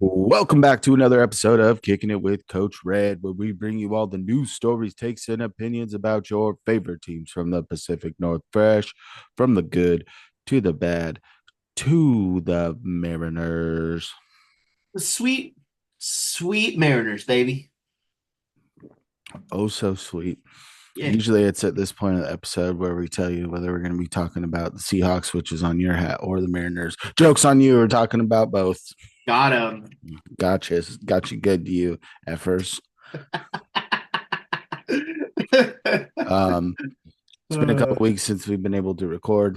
Welcome back to another episode of Kicking It with Coach Red, where we bring you all the news, stories, takes, and opinions about your favorite teams from the Pacific Northwest, from the good to the bad to the Mariners. The sweet, sweet Mariners, baby. Oh, so sweet. Yeah, Usually it's at this point of the episode where we tell you whether we're going to be talking about the Seahawks, which is on your hat, or the Mariners. Joke's on you. We're talking about both. got him. Gotcha. Got you good to you at first. Um, it's been a couple weeks since we've been able to record.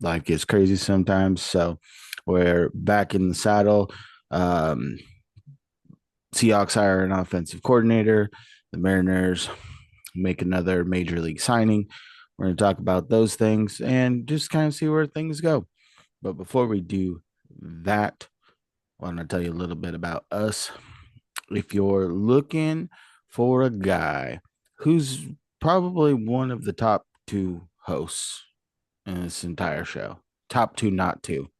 Life gets crazy sometimes, so we're back in the saddle. Um, Seahawks hire an offensive coordinator. The Mariners make another major league signing. We're going to talk about those things and just kind of see where things go. But before we do that, I want to tell you a little bit about us. If you're looking for a guy who's probably one of the top two hosts in this entire show, top two, not two,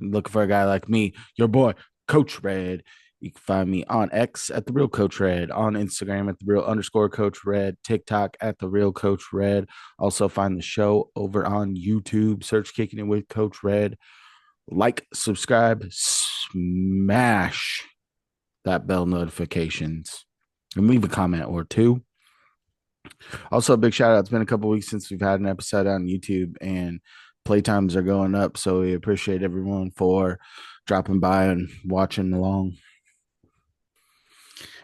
looking for a guy like me, your boy, Coach Red. You can find me on X at the real Coach Red, on Instagram at the real underscore Coach Red, TikTok at the real Coach Red. Also find the show over on YouTube. Search Kicking It with Coach Red. Like, subscribe, smash that bell notifications, and leave a comment or two. Also, a big shout out. It's been a couple weeks since we've had an episode on YouTube, and playtimes are going up. So we appreciate everyone for dropping by and watching along.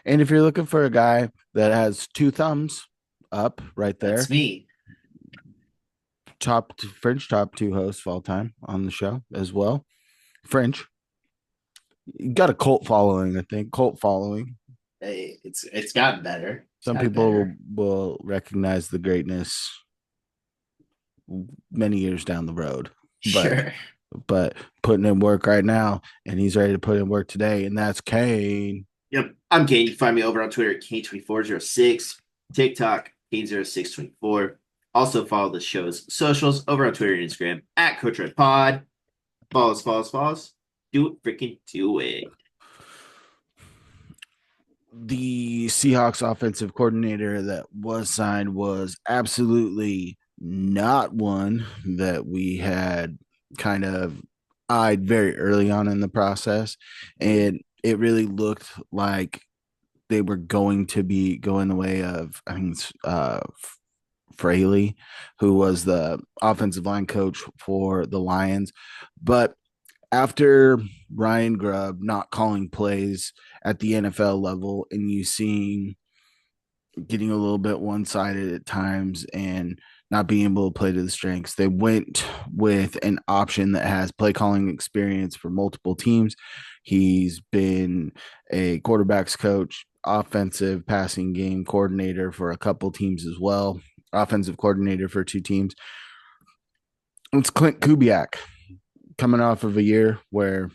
And if you're looking for a guy that has two thumbs up right there, That's me. French top two hosts of all time on the show as well. French, you got a cult following, I think. Cult following. Hey, it's gotten better. It's Some gotten people better. will recognize the greatness many years down the road, but Sure. putting in work right now, and he's ready to put in work today, and that's Kane. Yep. I'm Kane. You can find me over on Twitter at Kane2406, TikTok, Kane0624. Also follow the show's socials over on Twitter and Instagram at Coach Red Pod. Follow us. Do it, freaking do it. The Seahawks offensive coordinator that was signed was absolutely not one that we had kind of eyed very early on in the process. And it really looked like they were going to be going the way of, I think, Fraley, who was the offensive line coach for the Lions. But after Ryan Grubb not calling plays at the NFL level and you seeing getting a little bit one sided at times and not being able to play to the strengths, they went with an option that has play calling experience for multiple teams. He's been a quarterbacks coach, offensive passing game coordinator for a couple teams as well, offensive coordinator for two teams. It's Klint Kubiak, coming off of a year where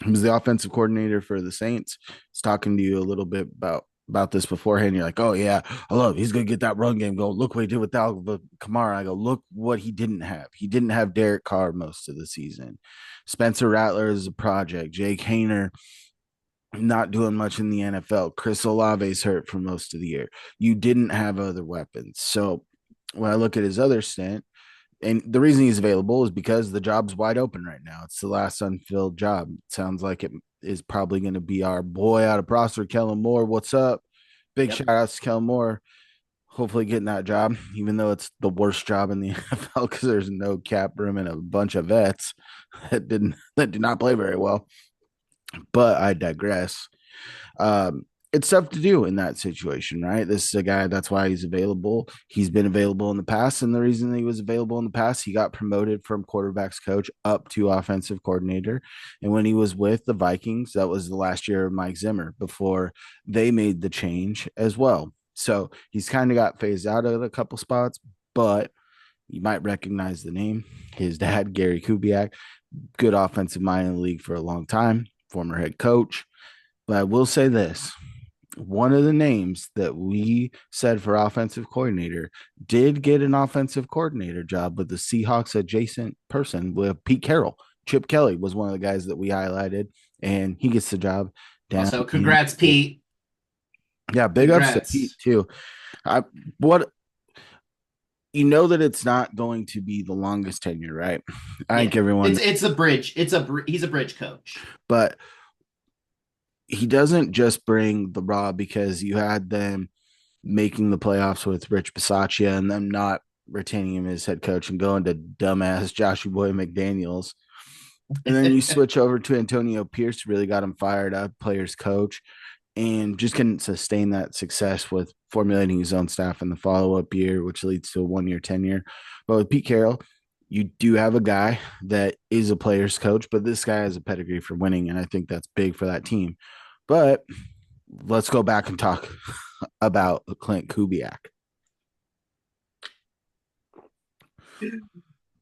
he was the offensive coordinator for the Saints. I was talking to you a little bit about this beforehand. You're like, oh yeah, I love. He's gonna get that run game going. Look what he did with Alvin Kamara. I go, look what he didn't have. He didn't have Derek Carr most of the season. Spencer Rattler is a project. Jake Hayner not doing much in the NFL. Chris Olave's hurt for most of the year. You didn't have other weapons. So when I look at his other stint, and the reason he's available is because the job's wide open right now. It's the last unfilled job. It sounds like it is probably going to be our boy out of Prosser, Kellen Moore. What's up? Big Yep. shout outs to Kellen Moore. Hopefully getting that job, even though it's the worst job in the NFL because there's no cap room and a bunch of vets that did not play very well. But I digress. It's tough to do in that situation, right? This is a guy, that's why he's available. He's been available in the past. And the reason he was available in the past, he got promoted from quarterbacks coach up to offensive coordinator. And when he was with the Vikings, that was the last year of Mike Zimmer before they made the change as well. So he's kind of got phased out of a couple spots, but you might recognize the name. His dad, Gary Kubiak, good offensive mind in the league for a long time, former head coach. But I will say this, one of the names that we said for offensive coordinator did get an offensive coordinator job with the Seahawks adjacent person with Pete Carroll, Chip Kelly was one of the guys that we highlighted, and he gets the job down Also, in congrats, Pete. yeah, big ups to Pete Congrats. too. I what you know that it's not going to be the longest tenure, right? I think Yeah, everyone, it's a bridge. He's a bridge coach. but he doesn't just bring the raw because you had them making the playoffs with Rich Bisaccia and them not retaining him as head coach and going to dumbass Joshua Boy McDaniels. And then you switch over to Antonio Pierce, really got him fired up, players coach, and just couldn't sustain that success with formulating his own staff in the follow up year, which leads to a 1 year tenure. But with Pete Carroll, you do have a guy that is a player's coach, but this guy has a pedigree for winning, and I think that's big for that team. But let's go back and talk about Klint Kubiak.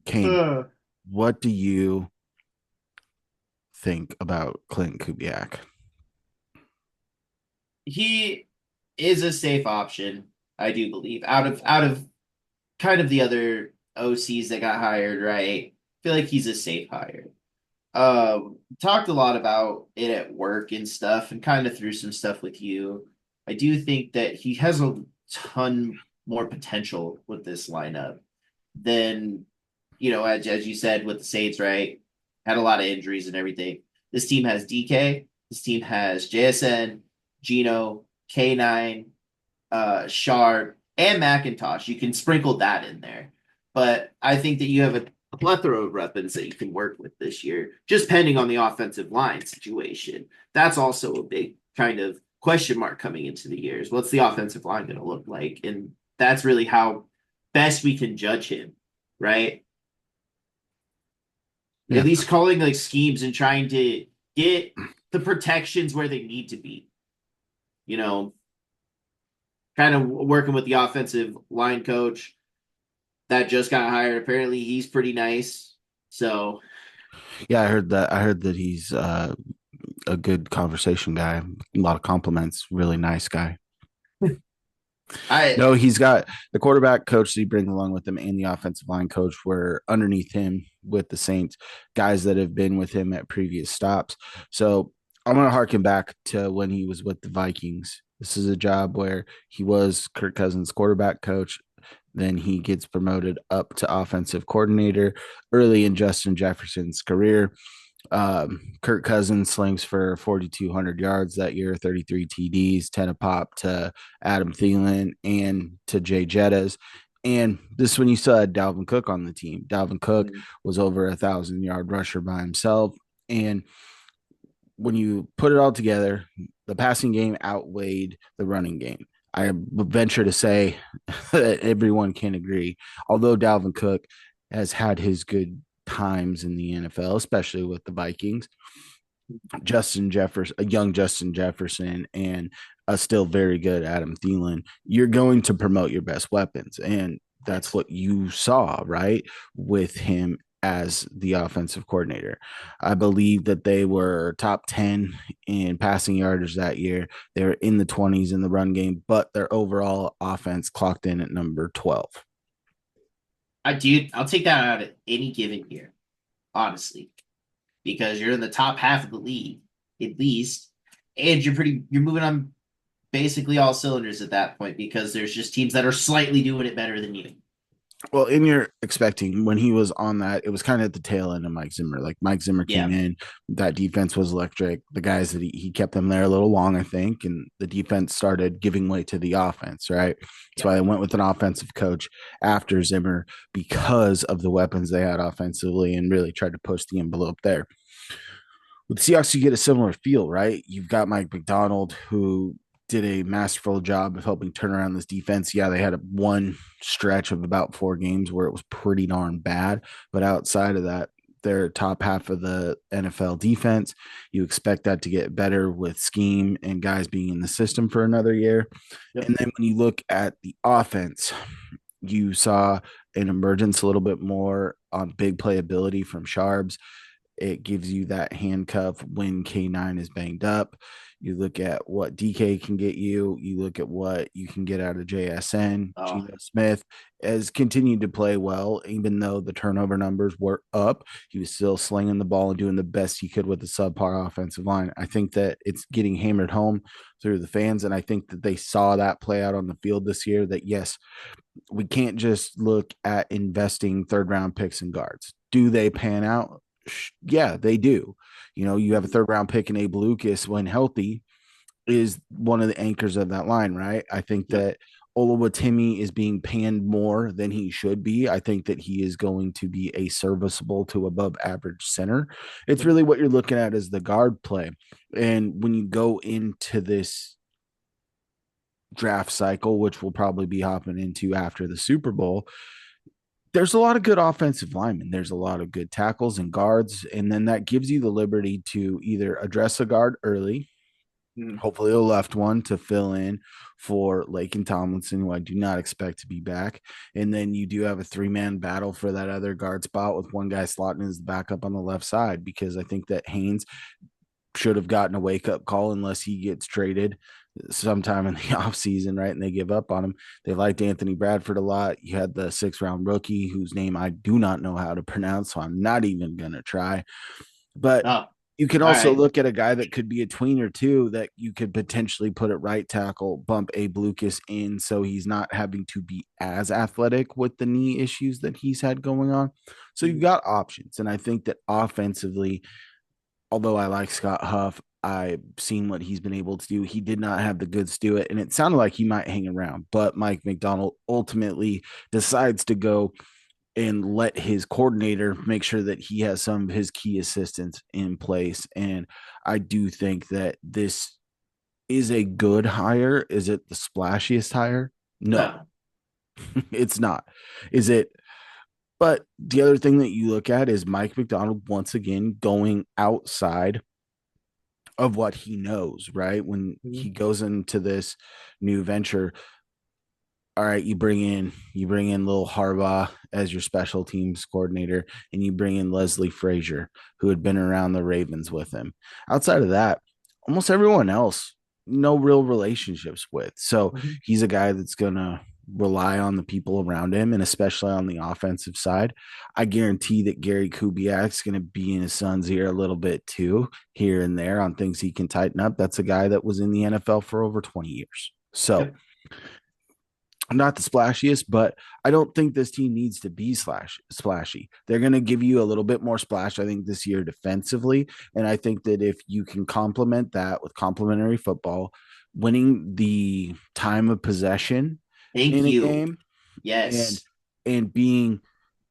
Kane, Uh, what do you think about Klint Kubiak? he is a safe option, I do believe. Out of kind of the other OCs that got hired, right? I feel like he's a safe hire. Talked a lot about it at work and stuff, and kind of threw some stuff with you. I do think that he has a ton more potential with this lineup than, as you said with the Saints, right? Had a lot of injuries and everything. This team has DK. This team has JSN, Gino, K9, Sharp, and McIntosh. You can sprinkle that in there. But I think that you have a plethora of weapons that you can work with this year, just depending on the offensive line situation. That's also a big kind of question mark coming into the years. What's the offensive line going to look like? And that's really how best we can judge him, right? At Yeah, least calling like schemes and trying to get the protections where they need to be. You know, kind of working with the offensive line coach that just got hired. Apparently, he's pretty nice. So yeah, I heard that. I heard that he's a good conversation guy. A lot of compliments. Really nice guy. I No, he's got the quarterback coach that he brings along with him and the offensive line coach were underneath him with the Saints, guys that have been with him at previous stops. So I'm going to harken back to when he was with the Vikings. This is a job where he was Kirk Cousins' quarterback coach. Then he gets promoted up to offensive coordinator early in Justin Jefferson's career. Kirk Cousins slings for 4,200 yards that year, 33 TDs, 10 a pop to Adam Thielen and to Jay Jettas. And this is when you still had Dalvin Cook on the team. Dalvin Cook was over 1,000 yard rusher by himself. And when you put it all together, the passing game outweighed the running game. I would venture to say that everyone can agree. Although Dalvin Cook has had his good times in the NFL, especially with the Vikings, Justin Jefferson, a young Justin Jefferson, and a still very good Adam Thielen, you're going to promote your best weapons. And that's yes, what you saw, right, with him as the offensive coordinator. I believe that they were top 10 in passing yardage that year. They were in the 20s in the run game, but their overall offense clocked in at number 12. I'll take that out of any given year, honestly, because you're in the top half of the league at least, and you're moving on basically all cylinders at that point because there's just teams that are slightly doing it better than you. Well, and you're expecting when he was on that, it was kind of at the tail end of Mike Zimmer. Like Mike Zimmer came Yeah, in, that defense was electric. The guys that he kept them there a little long, I think, and the defense started giving way to the offense, right? That's yeah. why I went with an offensive coach after Zimmer because of the weapons they had offensively and really tried to push the envelope there. With the Seahawks, you get a similar feel, right? You've got Mike McDonald, who did a masterful job of helping turn around this defense. Yeah, they had one stretch of about 4 games where it was pretty darn bad, but outside of that, they're top half of the NFL defense. You expect that to get better with scheme and guys being in the system for another year. Yep. And then when you look at the offense, you saw an emergence a little bit more on big playability from Sharps It gives you that handcuff when K9 is banged up. You look at what DK can get you. You look at what you can get out of JSN. Oh, Geno Smith has continued to play well, even though the turnover numbers were up. He was still slinging the ball and doing the best he could with the subpar offensive line. I think that it's getting hammered home through the fans, and I think that they saw that play out on the field this year. That yes, we can't just look at investing third round picks and guards. Do they pan out? Yeah, they do. You know, you have a third round pick in Abe Lucas when healthy is one of the anchors of that line, right? I think yep. that Oluwatimi is being panned more than he should be. I think that he is going to be a serviceable to above average center. It's really what you're looking at as the guard play. And when you go into this draft cycle, which we'll probably be hopping into after the Super Bowl, there's a lot of good offensive linemen. There's a lot of good tackles and guards. And then that gives you the liberty to either address a guard early, Mhm. hopefully a left one to fill in for Lake and Tomlinson, who I do not expect to be back. And then you do have a 3-man battle for that other guard spot with one guy slotting as the backup on the left side, because I think that Haynes should have gotten a wake up call unless he gets traded sometime in the offseason, right? And they give up on him. They liked Anthony Bradford a lot. You had the 6th-round rookie whose name I do not know how to pronounce, so I'm not even going to try. But Oh, you can all also right. look at a guy that could be a tweener too, that you could potentially put at right tackle, bump Abe Lucas in so he's not having to be as athletic with the knee issues that he's had going on. So you've Mhm. got options. And I think that offensively, although I like Scott Huff, I've seen what he's been able to do. He did not have the goods to do it, and it sounded like he might hang around. But Mike McDonald ultimately decides to go and let his coordinator make sure that he has some of his key assistants in place. And I do think that this is a good hire. Is it the splashiest hire? No, No. it's not. Is it? But the other thing that you look at is Mike McDonald once again going outside of what he knows, right? When Mhm. he goes into this new venture, all right, you bring in Lil Harbaugh as your special teams coordinator, and you bring in Leslie Frazier, who had been around the Ravens with him. Outside of that, almost everyone else, no real relationships with. So Mhm. he's a guy that's gonna rely on the people around him, and especially on the offensive side. I guarantee that Gary Kubiak's going to be in his son's ear a little bit too, here and there on things he can tighten up. That's a guy that was in the NFL for over 20 years. So Yep. not the splashiest, but I don't think this team needs to be splashy. They're going to give you a little bit more splash, I think, this year defensively. And I think that if you can complement that with complementary football, winning the time of possession Thank in a you. game and Yes. being,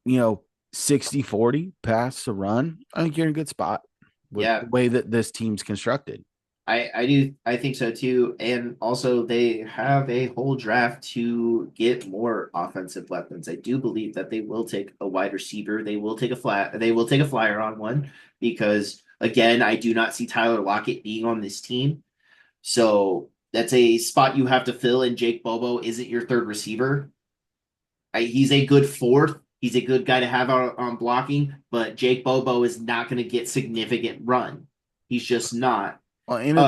you know, 60-40 pass to run, I think you're in a good spot with the Yeah. way that this team's constructed. I think so too. And also they have a whole draft to get more offensive weapons. I do believe that they will take a wide receiver. They will take a flyer on one because again, I do not see Tyler Lockett being on this team. So that's a spot you have to fill, and Jake Bobo isn't your third receiver. He's a good fourth. He's a good guy to have on blocking, but Jake Bobo is not going to get significant run. He's just not. Well, and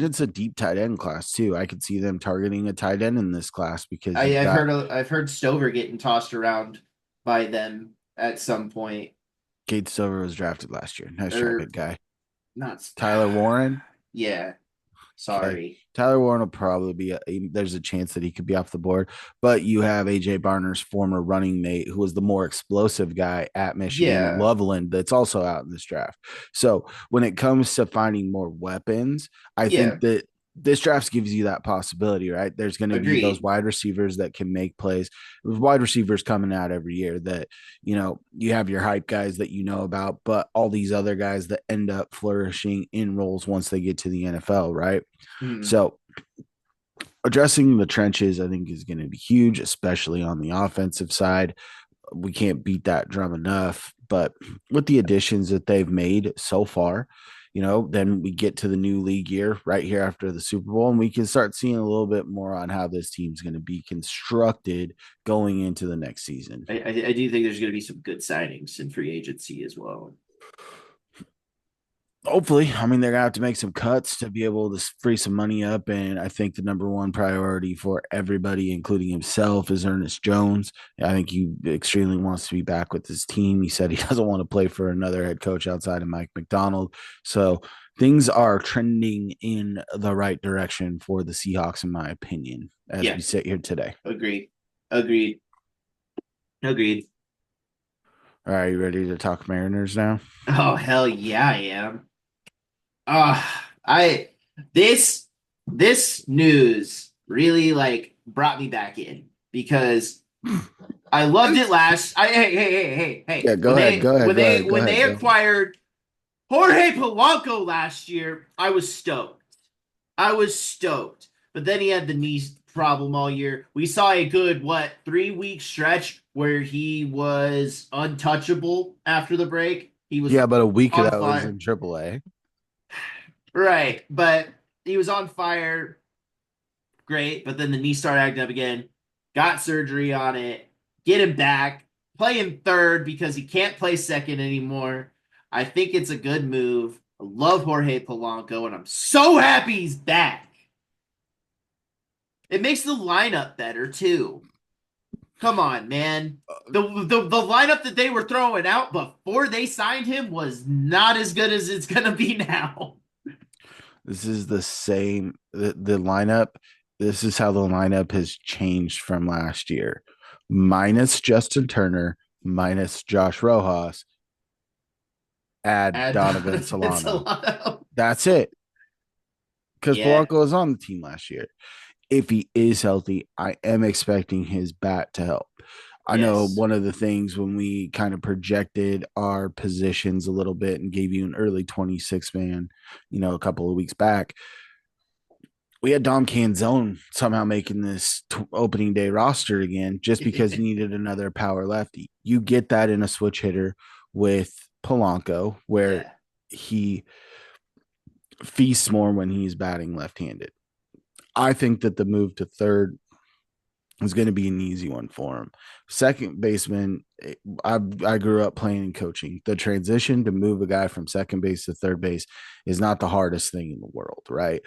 it's a deep tight end class too. I could see them targeting a tight end in this class because you've got I've heard Stover getting tossed around by them at some point, Gates Silver was drafted last year. Nice try, or big guy. not. Tyler Warren. Yeah, Okay. sorry. Tyler Warren will probably there's a chance that he could be off the board, but you have AJ Barner's former running mate, who was the more explosive guy at Michigan, Yeah, Loveland, that's also out in this draft. So when it comes to finding more weapons, I yeah, think that this draft gives you that possibility, right? There's going to be those agreed. wide receivers that can make plays. There's wide receivers coming out every year that, you have your hype guys that you know about, but all these other guys that end up flourishing in roles once they get to the NFL, right? Hmm. So addressing the trenches, I think, is going to be huge, especially on the offensive side. We can't beat that drum enough. But with the additions that they've made so far, then we get to the new league year right here after the Super Bowl, and we can start seeing a little bit more on how this team's going to be constructed going into the next season. I do think there's going to be some good signings in free agency as well. Hopefully, I mean, they're gonna have to make some cuts to be able to free some money up, and I think the number one priority for everybody, including himself, is Ernest Jones. I think he extremely wants to be back with his team. He said he doesn't want to play for another head coach outside of Mike McDonald. So things are trending in the right direction for the Seahawks, in my opinion, as Yeah, we sit here today. agreed. Agreed. Agreed. All right, you ready to talk Mariners now? Oh hell yeah, I am. I this this news really like brought me back in because I loved it last. Hey. Yeah, go ahead, go ahead, go ahead, go When ahead, they go ahead. acquired Jorge Polanco last year, I was stoked. I was stoked. But then he had the knee problem all year. We saw a good, 3-week stretch where he was untouchable after the break. He was Yeah, but a week of on that was fire. in AAA. Right. But he was on fire. Great. But then the knee started acting up again. Got surgery on it. Get him back. Play him third because he can't play second anymore. I think it's a good move. I love Jorge Polanco, and I'm so happy he's back. It makes the lineup better too. Come on, man. The lineup that they were throwing out before they signed him was not as good as it's gonna be now. This is the same the lineup. This is how the lineup has changed from last year. Minus Justin Turner, minus Josh Rojas, add And Donovan it's a Solano. lot of That's it. Because yeah, Polanco was on the team last year. If he is healthy, I am expecting his bat to help. I know yes. one of the things when we kind of projected our positions a little bit and gave you an early 26 man, a couple of weeks back, we had Dom Canzone somehow making this opening day roster again just because you needed another power lefty. You get that in a switch hitter with Polanco, where Yeah. he feasts more when he's batting left handed. I think that the move to third is going to be an easy one for him. Second baseman, I grew up playing and coaching. The transition to move a guy from second base to third base is not the hardest thing in the world, right?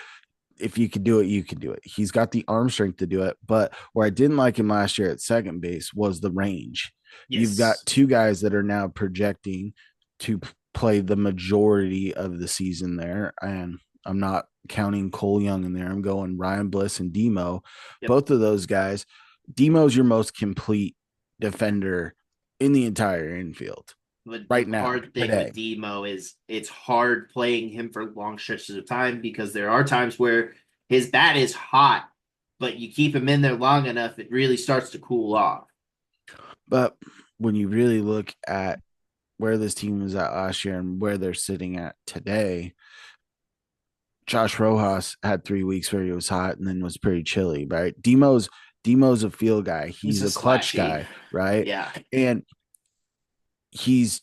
If you could do it, you could do it. He's got the arm strength to do it. But where I didn't like him last year at second base was the range. You've got Yes. two guys that are now projecting to play the majority of the season there. And I'm not counting Cole Young in there. I'm going Ryan Bliss and Demo. Yep. Both of those guys. Demo's your most complete defender in the entire infield But the right now, hard thing with today. Demo is it's hard playing him for long stretches of time because there are times where his bat is hot, but you keep him in there long enough, it really starts to cool off. But when you really look at where this team was at last year and where they're sitting at today, Josh Rojas had 3 weeks where he was hot and then was pretty chilly, right? Demo's a field guy. He's He's a a clutch slashy. guy, right? Yeah. And he's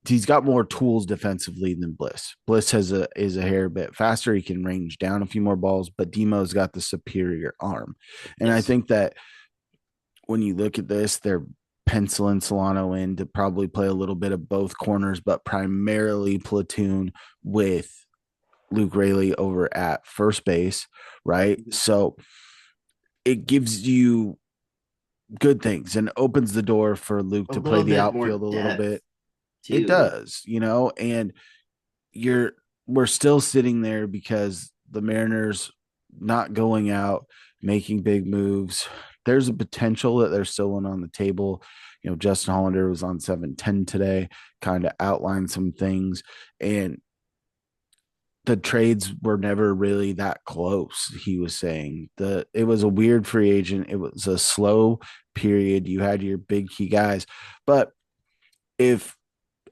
he's got more tools defensively than Bliss. Bliss is a hair bit faster. He can range down a few more balls, but Demo's got the superior arm. And I Yes. think that when you look at this, they're penciling Solano in to probably play a little bit of both corners, but primarily platoon with Luke Rayleigh over at first base, right? Mhm. So it gives you good things and opens the door for Luke A to play little the bit more outfield a little depth bit. It too. does, and you're we're still sitting there because the Mariners not going out, making big moves. There's a potential that there's still one on the table. Justin Hollander was on 710 today, kind of outlined some things. And the trades were never really that close. He was saying that it was a weird free agent. It was a slow period. You had your big key guys, but if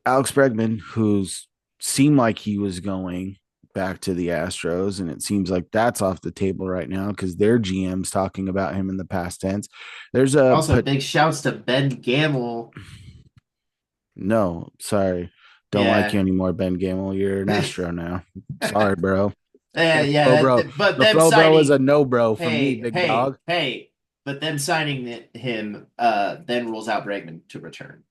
Alex Bregman, who's seemed like he was going back to the Astros, and it seems like that's off the table right now because their GM's talking about him in the past tense. There's a Also, big shouts to Ben Gamel. no, sorry, don't like Yeah. you anymore, Ben Gamel. You're an yeah, Astro now. Sorry, bro. Bro, yeah. bro. But The them bro, bro is a signing, no, bro for me, hey, big hey, dog. hey, but them signing him then rules out Bregman to return.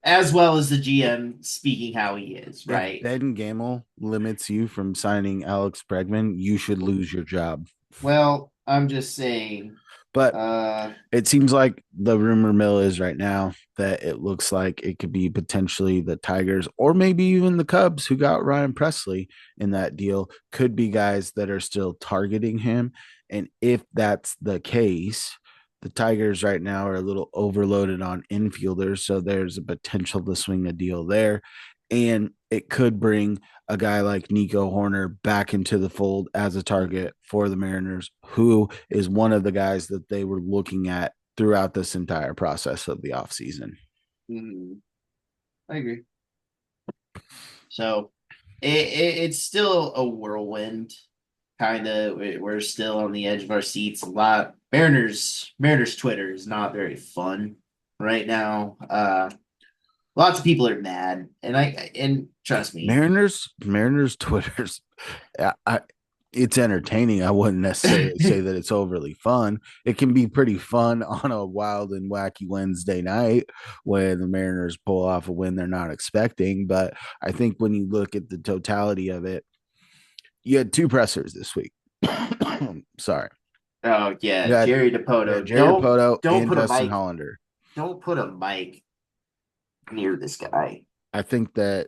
as well as the GM speaking how he is, If right? Ben Gamel limits you from signing Alex Bregman, you should lose your job. Well, I'm just saying. But Uh, it seems like the rumor mill is right now that it looks like it could be potentially the Tigers or maybe even the Cubs who got Ryan Presley in that deal could be guys that are still targeting him. And if that's the case, the Tigers right now are a little overloaded on infielders. So there's a potential to swing a deal there. And it could bring a guy like Nico Horner back into the fold as a target for the Mariners, who is one of the guys that they were looking at throughout this entire process of the offseason. mhm, I agree. So it's still a whirlwind. Kind of, we're still on the edge of our seats a lot. Mariners Twitter is not very fun right now. Lots of people are mad, and trust me. Mariners Twitter's I it's entertaining. I wouldn't necessarily say that it's overly fun. It can be pretty fun on a wild and wacky Wednesday night when the Mariners pull off a win they're not expecting. But I think when you look at the totality of it, you had two pressers this week. Sorry. Oh yeah, You had Jerry yeah, DePoto. Jerry Dipoto Don't and put a Justin mic. Hollander. Don't put a mic near this guy. I think that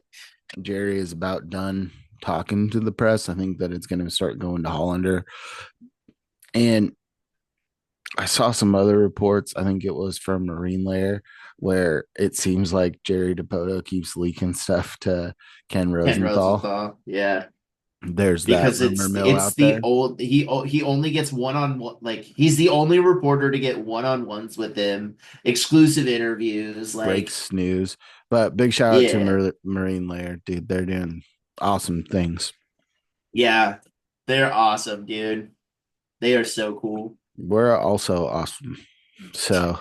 Jerry is about done talking to the press. I think that it's going to start going to Hollander. And I saw some other reports. I think it was from Marine Layer, where it seems like Jerry DePoto keeps leaking stuff to Ken Ken Rosenthal. Rosenthal. Yeah. There's that Because rumor mill it's out the there. old he only gets one on one, like he's the only reporter to get one on ones with him, exclusive interviews, like Breaks news. But big shout out to yeah, Marine Layer, dude. They're doing awesome things. yeah, they're awesome, dude. They are so cool. We're also awesome. So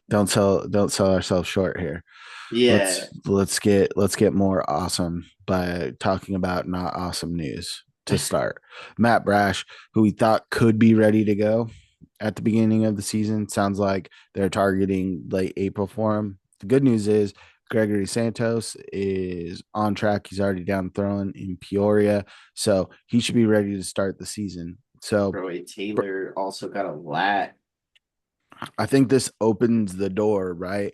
don't sell ourselves short here. let's Yeah, let's get more awesome by talking about not awesome news to start. Matt Brash, who we thought could be ready to go at the beginning of the season, sounds like they're targeting late April for him. The good news is Gregory Santos is on track. He's already down throwing in Peoria, so he should be ready to start the season. So Troy Taylor also got a lat. I think this opens the door, right?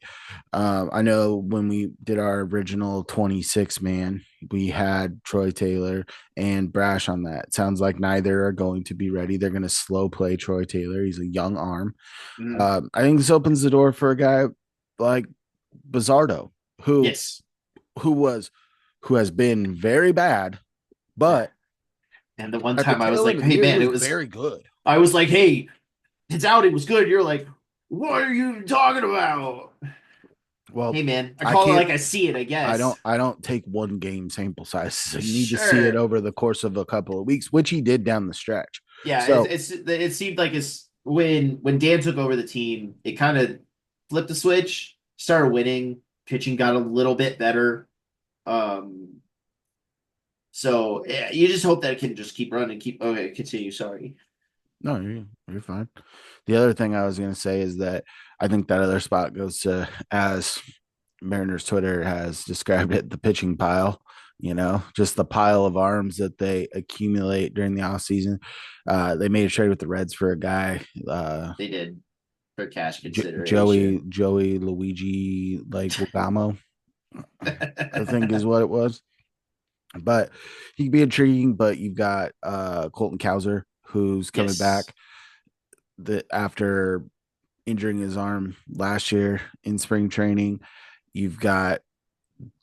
I know when we did our original 26 man, we had Troy Taylor and Brash on that. It sounds like neither are going to be ready. They're going to slow play Troy Taylor. He's a young arm. Mhm. I think this opens the door for a guy like Bizardo, who Yes, who was who has been very bad, but and the one at the time I was tail end like, of the "Hey year, he man, it was was." very good. I was like, "Hey, his outing was good." You're like, "What are you talking about?" Well, Hey man, I I call it can't like I see it, I guess. I don't take one game sample sizes. I need to see it Sure. over the course of a couple of weeks, which he did down the stretch. Yeah, So it seemed like it's when Dan took over the team, it kind of flipped the switch, started winning, pitching got a little bit better. Um, so yeah, you just hope that it can just keep running, keep okay, continue. Sorry. no, you're fine. The other thing I was going to say is that I think that other spot goes to, as Mariners Twitter has described it, the pitching pile. You know, just the pile of arms that they accumulate during the off season. They made a trade with the Reds for a guy, They did for cash consideration. Joey Luigi like Wagamo, I think is what it was. But he could be intriguing. But you've got Colton Cowser, who's coming Yes. back after injuring his arm last year in spring training. You've got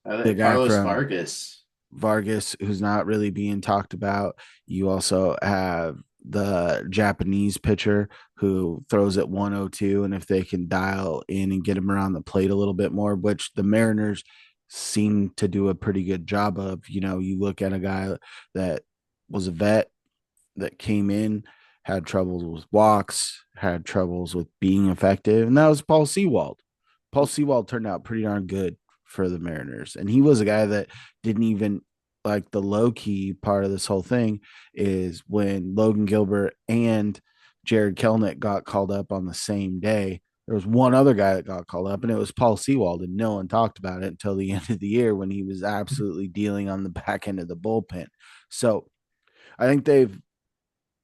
the guy Carlos from Vargas. Vargas, who's not really being talked about. You also have the Japanese pitcher who throws at 102. And if they can dial in and get him around the plate a little bit more, which the Mariners seem to do a pretty good job of, you look at a guy that was a vet that came in, had troubles with walks, had troubles with being effective, and that was Paul Sewald. Paul Sewald turned out pretty darn good for the Mariners, and he was a guy that didn't even like the low key part of this whole thing is when Logan Gilbert and Jared Kelnick got called up on the same day. There was one other guy that got called up, and it was Paul Sewald, and no one talked about it until the end of the year when he was absolutely dealing on the back end of the bullpen. So I think they've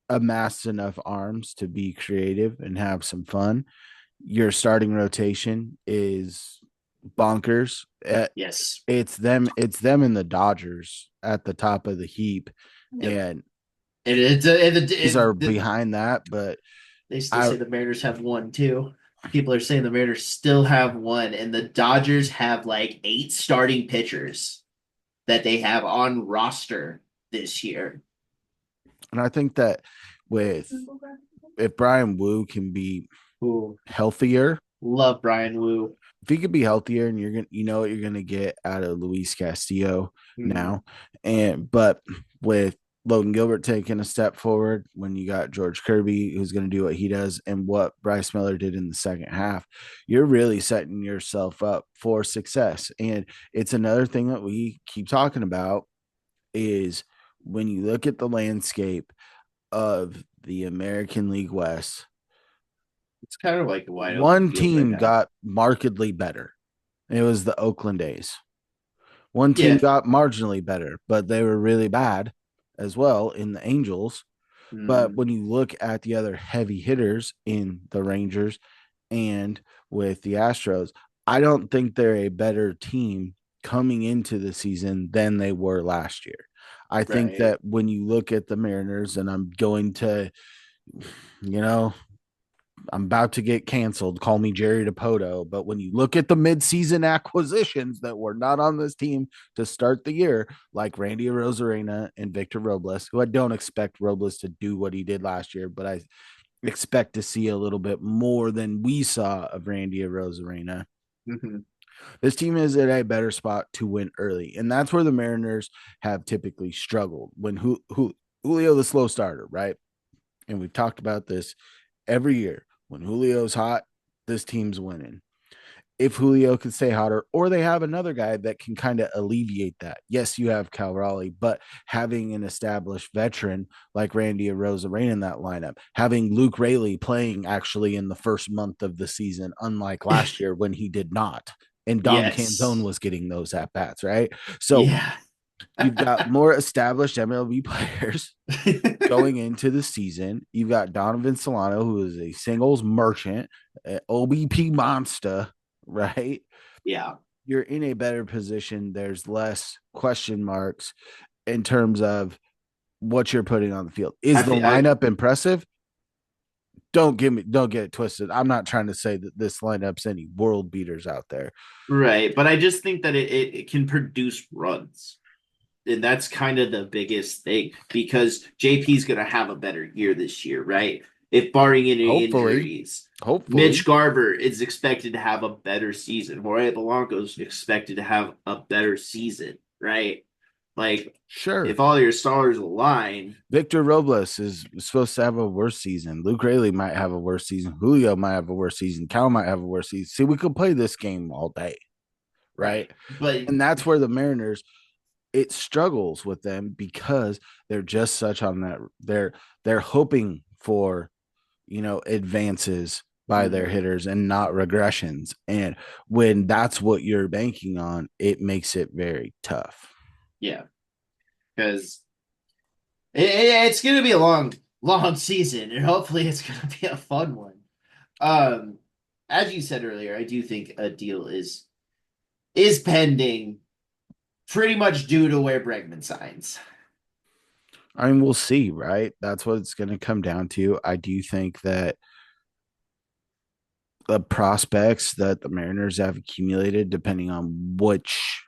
amassed enough arms to be creative and have some fun. Your starting rotation is bonkers. Yes. It's them and the Dodgers at the top of the heap, Yep. and these are And behind that. But they still I say the Mariners have one too. People are saying the Mariners still have one, and the Dodgers have like eight starting pitchers that they have on roster this year. and I think that with if Brian Wu can be Ooh, healthier, love Brian Wu. if he could be healthier, and you're gonna, you know what you're gonna get out of Luis Castillo Mhm. now, and but with Logan Gilbert taking a step forward, when you got George Kirby who's going to do what he does and what Bryce Miller did in the second half, you're really setting yourself up for success. And it's another thing that we keep talking about is when you look at the landscape of the American League West, It's kind of like a wide open one field right team now. got markedly better. It was the Oakland A's. One team Yeah. got marginally better, but they were really bad as well in the Angels. But Mm, when you look at the other heavy hitters in the Rangers and with the Astros, I don't think they're a better team coming into the season than they were last year. I think right. that when you look at the Mariners, and I'm going to, you know, I'm about to get canceled. Call me Jerry DePoto. But when you look at the midseason acquisitions that were not on this team to start the year, like Randy Rosarena and Victor Robles, who I don't expect Robles to do what he did last year, but I expect to see a little bit more than we saw of Randy Rosarena. Mhm. This team is at a better spot to win early. And that's where the Mariners have typically struggled when Julio, the slow starter, right? And we've talked about this every year. When Julio's hot, this team's winning. If Julio can stay hotter, or they have another guy that can kind of alleviate that. Yes, you have Cal Raleigh, but having an established veteran like Randy Arozarena in that lineup, having Luke Raley playing actually in the first month of the season, unlike last year when he did not. And Dom Canzone Yes. was getting those at bats, right? So Yeah. you've got more established MLB players going into the season. You've got Donovan Solano, who is a singles merchant, OBP monster, right? Yeah. You're in a better position. There's less question marks in terms of what you're putting on the field. I Is the think I lineup impressive? Don't get it twisted. I'm not trying to say that this lineup's any world beaters out there. right, but I just think that it can produce runs. And that's kind of the biggest thing because JP's going to have a better year this year, right? If barring any Hopefully, injuries, Mitch hopefully, Garver is expected to have a better season. Jorge Polanco is expected to have a better season, right? Like, sure. if all your stars align, Victor Robles is supposed to have a worse season. Luke Raley might have a worse season. Julio might have a worse season. Cal might have a worse season. See, we could play this game all day, right? right? But And that's where the Mariners, it struggles with them because they're just such on that. They're hoping for, advances by their mhm, hitters and not regressions. And when that's what you're banking on, it makes it very tough. yeah, because it's going to be a long, long season, and hopefully it's going to be a fun one. Um, as you said earlier, I do think a deal is pending, pretty much due to where Bregman signs. I mean, we'll see, right? That's what it's going to come down to. I do think that the prospects that the Mariners have accumulated, depending on which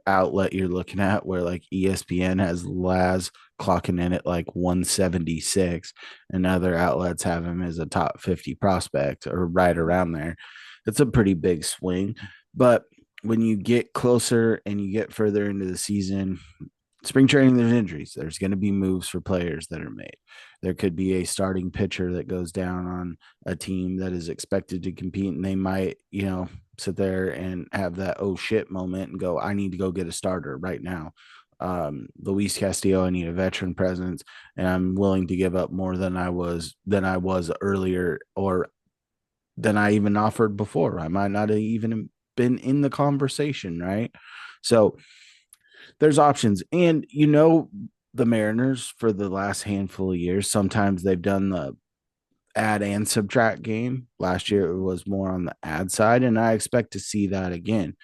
outlet you're looking at, where like ESPN has Laz clocking in at like 176, and other outlets have him as a top 50 prospect or right around there. That's a pretty big swing. But when you get closer and you get further into the season, spring training, there's injuries. There's going to be moves for players that are made. There could be a starting pitcher that goes down on a team that is expected to compete, and they might, sit there and have that oh shit moment and go, I need to go get a starter right now. Luis Castillo, I need a veteran presence, and I'm willing to give up more than I was earlier or than I even offered before. I might not have even been in the conversation, right? So there's options. And the Mariners for the last handful of years, sometimes they've done the add and subtract game. Last year it was more on the add side, and I expect to see that again.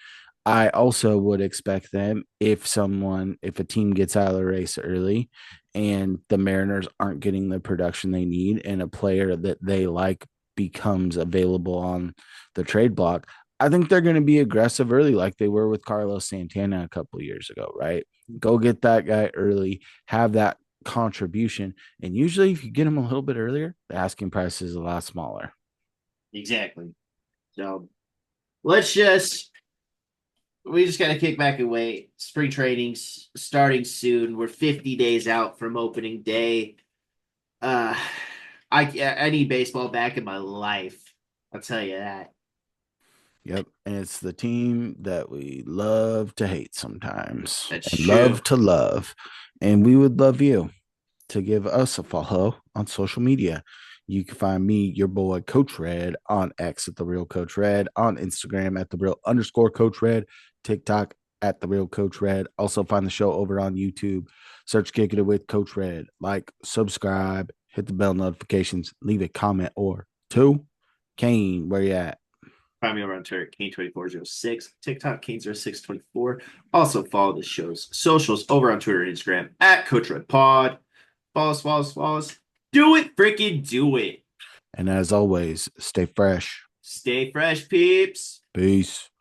I also would expect them if a team gets out of the race early and the Mariners aren't getting the production they need and a player that they like becomes available on the trade block, I think they're going to be aggressive early like they were with Carlos Santana a couple of years ago, right? Go get that guy early, have that contribution. And usually if you get them a little bit earlier, the asking price is a lot smaller. Exactly. So let's just we just gotta kick back and wait. Spring training's starting soon. We're 50 days out from opening day. Uh, I need baseball back in my life. I'll tell you that. Yep. And it's the team that we love to hate sometimes That's and love true. to love. And we would love you to give us a follow on social media. You can find me, your boy, Coach Red, on X at the real Coach Red, on Instagram at the real underscore Coach Red, TikTok at the real Coach Red. Also find the show over on YouTube. Search Kicking It with Coach Red. Like, subscribe, hit the bell notifications, leave a comment or two. Kane, where you at? Find me over on Twitter, Kane2406, TikTok, Kane0624. Also follow the show's socials over on Twitter and Instagram at Coach Red Pod. Follow us. Do it, freaking do it. And as always, stay fresh. Stay fresh, peeps. Peace.